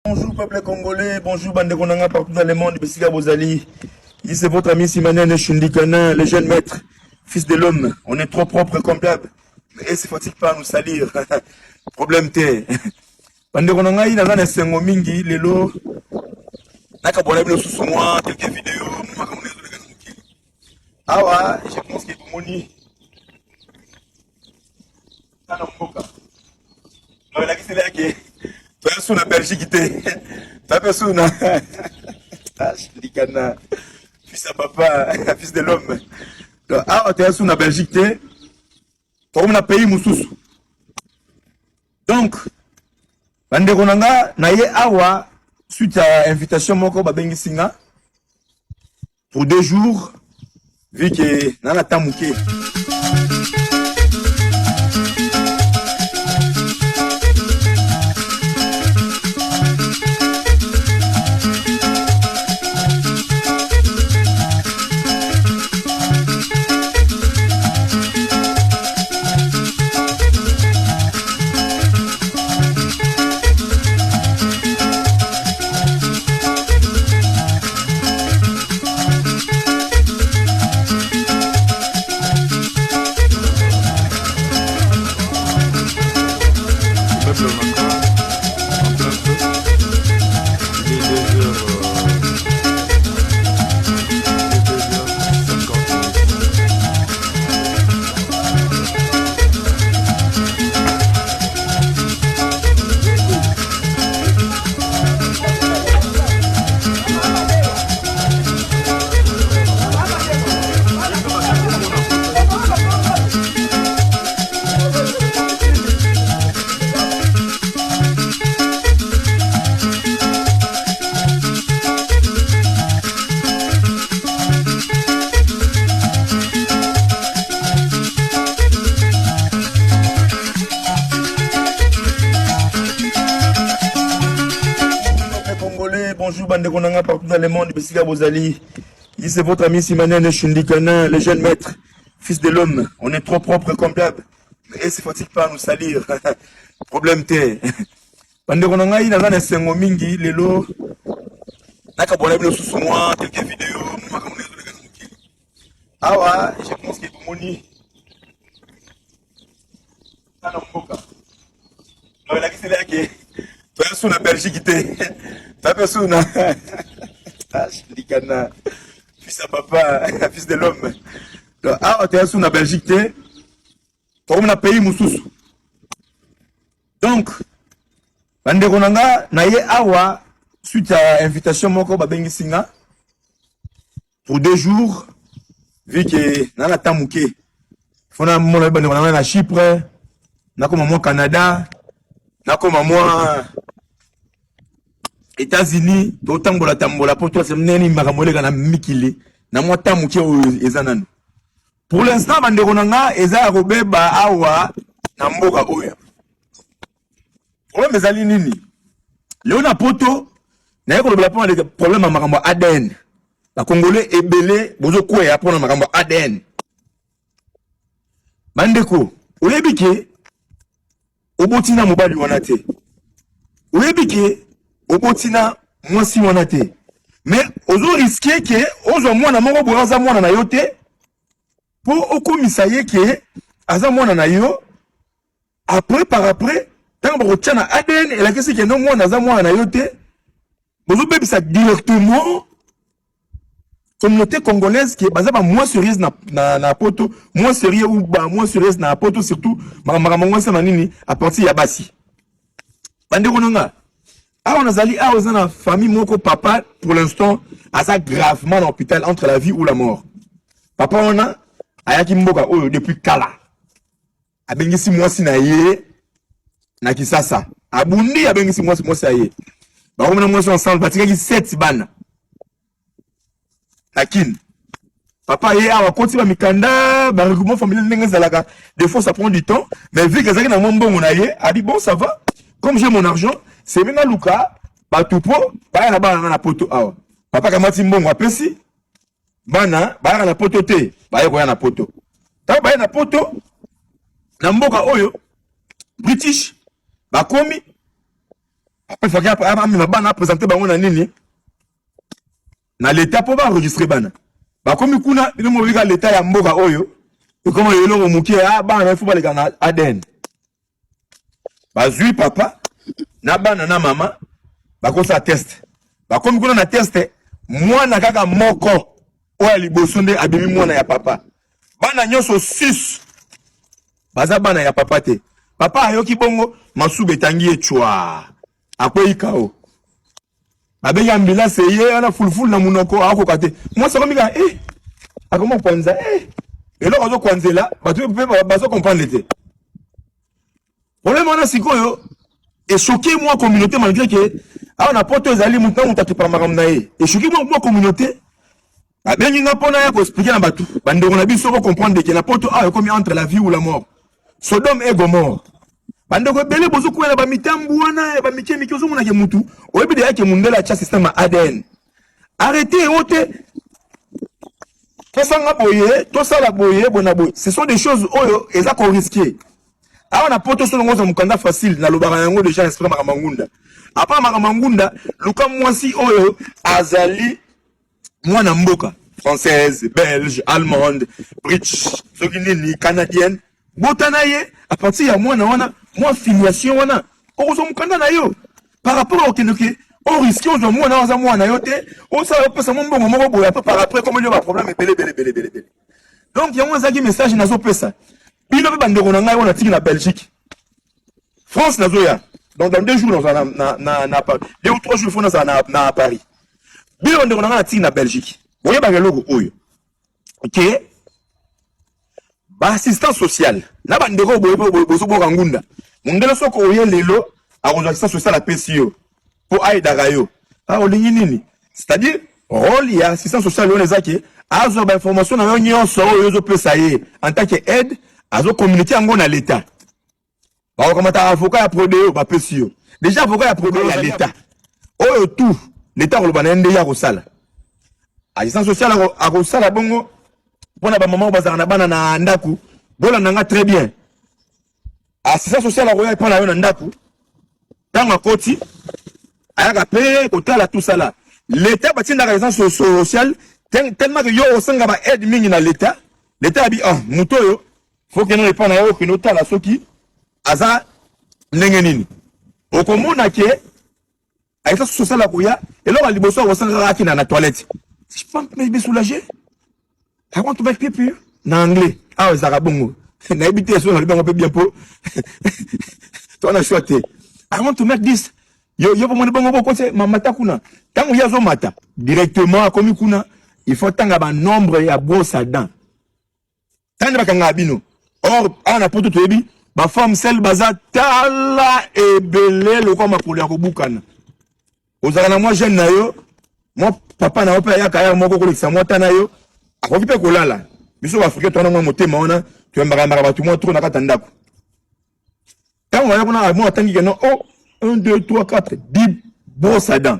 Bonjour peuple congolais, bonjour bande konanga partout dans le monde, Bessiga Bozali. Ici c'est votre ami Simanen Shundikana, le jeune maître, fils de l'homme. On est trop propre comme d'hab. Et c'est fatigue pas à nous salir. Problème T. Bande konanga il a un sengo mingi, lelo. Naka bona bilo sous moi, quelques vidéos, moi comme les autres. Ah ouais, je pense que pour moni. Ça n'a pas. Non, là qui c'est là qui tu es sur la Belgique, tu es sur la fils à papa, fils de l'homme. Ah, tu es sur la Belgique, tu es comme un pays moussous. Donc, Banderonanga, naye awa, suite à invitation, moko babengi singa, pour 2 jours, vu que nana tamouké. Bonjour bande konanga partout dans le monde, Bessiga Bozali. Ici c'est votre ami Simanen Shundikana, le jeune maître, fils de l'homme. On est trop propre comme d'hab. Et c'est fatigue pas à nous salir. Problème T. Bande konanga il a un sengo mingi, lelo. Naka bona bilo sous moi, quelques vidéos, moi comme les autres. Ah ouais, je pense que pour moni. Ça n'a pas. Non, là qui c'est là qui tu es sur la Belgique, tu es sur la fils à papa, fils de l'homme. Ah, tu es sur la Belgique, tu es comme un pays moussous. Donc, Banderonanga, naye awa, suite à invitation, moko babengi singa, pour 2 jours, vu que nana tamouké, fona mona Banderonanga na Chypre, na comme moi Canada, na comme moi États-Unis, totambola tambola pour toi c'est neni makamole kana mikili na moi tamuke ezanan. Pour l'instant Banderonanga eza robeba awa na mboka oya. Problème ezali nini? Léona poto na yeko lobela pour problème à makambo ADN. La Congolais ebele bozo kwea pour na makambo ADN. Bandeko, oyebike obotina mobali wana te. Oyebike obotina mwasi wana te. Mais ozo risquer que ozo mwana moko boza mwana na yo te pour okomisa ye ke aza mwana na yo après par après tant bo tchana ADN et la question que non mwana aza mwana na yo te bozo bebisa directement communauté congolaise qui baza ba moins sérieuse na poto moins sérieux ou ba moins sérieuse na poto surtout makambo ça na nini à partir ya basi Banderonanga. Ah, on a zali, on a famille, mon papa, pour l'instant, a ça gravement dans l'hôpital entre la vie ou la mort. Papa, on a, ayaki mboka, depuis Kala. A bengisi mwasi na ye, na kisasa. A bundi, a bengisi mwasi na ye. Ba on a mwasi ensemble, batika ki 7 bana. Nakin. Papa, ye, awa, koti ba mikanda, ba regroupement familial n'engue zalaka. Des fois, ça prend du temps, mais vu que zaki na mwambo mona ye, a dit, bon, ça va. Comme j'ai mon argent, c'est bien Luka, Batupo, Baya na poto awa. Papa kamati mbongo apesi, Bana, Baya na poto te, Baya na poto. Ta Baya na poto, na mboka oyo, British, bakomi, Après, il faut que présenter nini na l'état pour enregistrer bana. Ba comme kuna ile mo vika l'état ya mboka oyo. Et comment yelo ko mukie bana il faut pas les gana ADN. Ba zui papa na bana na mama ba ko sa test. Ba comme kuna na test mwana kaka moko oya liboso nde abimi mwana ya papa. Bana nyonso 6 baza bana ya papa te. Papa ayoki bongo masube tangi echwa. Akwei kao. Abenga ambulance ye ana fulful na munoko ako kate. Moi ça comme akoma kwanza et là ozo kwanzela batu pe bazo comprendre l'été. Problème on a sikoyo et choqué moi communauté malgré que on a porté aux alliés montant on t'a pas makamna et choqué moi communauté. Abenga ngapona ya ko expliquer na batu. Bande on a biso ko comprendre que na porte comme entre la vie ou la mort. Sodome et Gomorrhe. Bande ko bele bozo ko na ba mitambu wana ba mikie mikio zo mona ke mutu. Oyebi de ya ke mundela cha système ADN. Arrêtez ôter. Ce sont des choses où ils ont risqué. Alors on a pas tout sur le mukanda facile na lobara yango déjà esprit makamangunda. Après makamangunda, luka mwasi oyo azali mwana mboka française, belge, allemande, british, sokinini canadienne. Botana ye à partir ya mwana wana, moi filiation wana. Ozo mukanda na yo par rapport au kenoke on risque aux mwana waza mwana yote, on ça peut ça mon bon moko boya par après comme il y a un problème belé. Donc il y a un message na zo pesa. Bino be bandeko na ngai on a tiki na Belgique. France na zo ya. Donc dans 2 jours na Paris. 2 ou 3 jours faut na Paris. Bino bandeko na ngai na tiki na Belgique. Boye ba logo oyo. OK. Ba assistance sociale. Na bandeko boye bozo boka ngunda. Mundelo soko oye lelo a assistance sociale à PCO. Pour aider Rayo. C'est-à-dire, rôle il y a assistance sociale on les a qui a des informations dans l'union sur les peut ça y en tant qu'aide à zo communiquer en à l'état. Bah comment ta avocat a prodé ba PCO. Déjà avocat a prodé à l'état. Oh tout l'état le banende ya rosala. Assistance sociale à rosala bongo pour na ba maman bazana bana na ndaku. Bola nanga très bien. Assistance sociale à roya pas na yo na ndaku. Tanga koti ayaka pe kotala tout ça là l'état bâti na raison sociale tellement que yo osanga ba aide mingi na l'état a dit muto yo faut que nous répondre yo que nous tala soki aza ndenge nini okomona ke ayaka sociale la kuya et là liboso osanga raki na toilette je peux me soulager I want to make people na anglais ezaka bongo na habité so na libanga pe bien po toi na choité I want to make this yo pour mon bongo boko c'est mamata kuna tango yazo mata directement comme kuna il faut tanga ba nombre ya brosse à dents tanga bakanga bino or ana poto toyebi ba femme celle baza tala ebele lokwa makolo ya kobukana ozala na moi jeune na yo moi papa na opa ya kaya moko kolekisa moi tana yo akoki pe kolala biso africain tona moi motema ona tu mbaka batu moi trop na katandako tango ya kuna moi tangi que non 1, 2, 3, 4, 10 brosses à dents.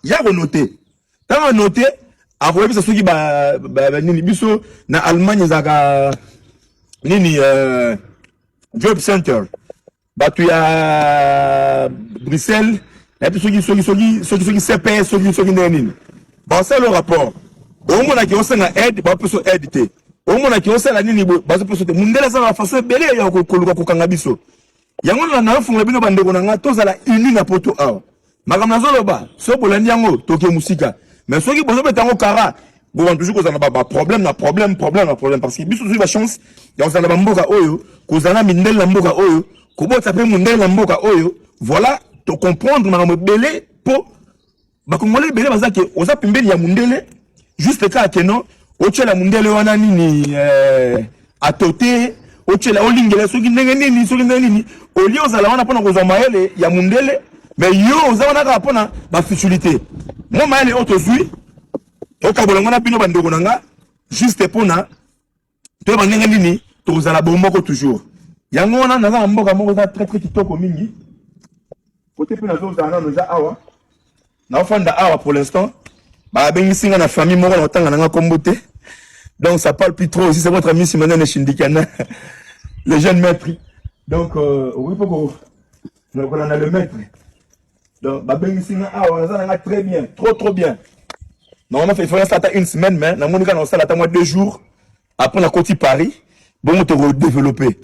Il y a renoté. Tant noté, après ça, ceux qui nini biso na Allemagne zaka nini job center. Tu ya Bruxelles, et puis ceux qui CPS, ceux qui nini. Bon, c'est le rapport. Au moins qui on na aide, ba peut so aide. Au moins qui on la nini ba peut so mundela ça va façon belé ya ko kanga biso. Yango na funga bino bandeko na nga tozala uni na poto awa makamna zoloba so bolandi yango toke musika mais soki bozo betango kara bo toujours kozana ba problème parce que biso va chance ya kozana ba mboka oyo kozana mindel na mboka oyo kobota pe mundel na mboka oyo voilà to comprendre makambo belé po ba kongolais belé bazaki oza pembeni ya mundele juste ka keno ochela mundele wana nini atote ochela olingela soki ndenge nini oli ozala wana pona kozwa maele ya mundele mais yo ozala wana ka pona ba futilité mo maele otozui okabola ngana bino bandeko nanga juste pona to bandenge nini tozala bomoko toujours yango wana naza mboka moko za très kitoko mingi côté pe nazo zana no za awa na ofanda awa pour l'instant ba bengi singa na famille moko na tanga nanga kombote. Donc ça parle plus trop. Ici c'est votre ami Simonene Shindikana, le jeune maître. Donc oui, on a le maître. Donc, on a très bien, trop bien. Normalement, il faudrait ça une semaine, mais on ça moins 2 jours. Après, on a côté Paris. Bon, on te redévelopper.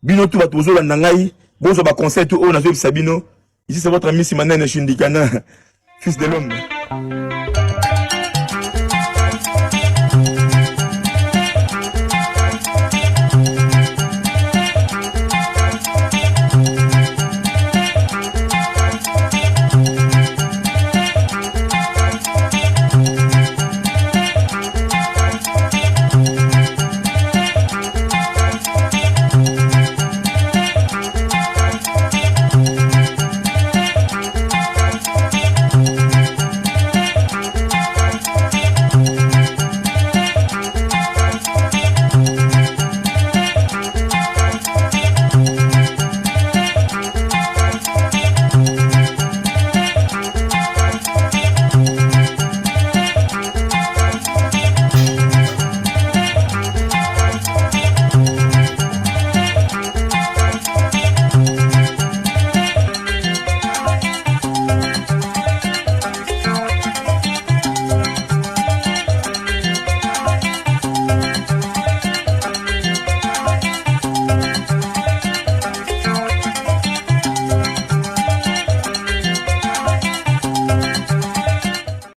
Bino, tout va toujours la nangaï. Bon, ça va conseil tout haut, on a Sabino. Ici, c'est votre ami Simanen Shindikana, fils de l'homme.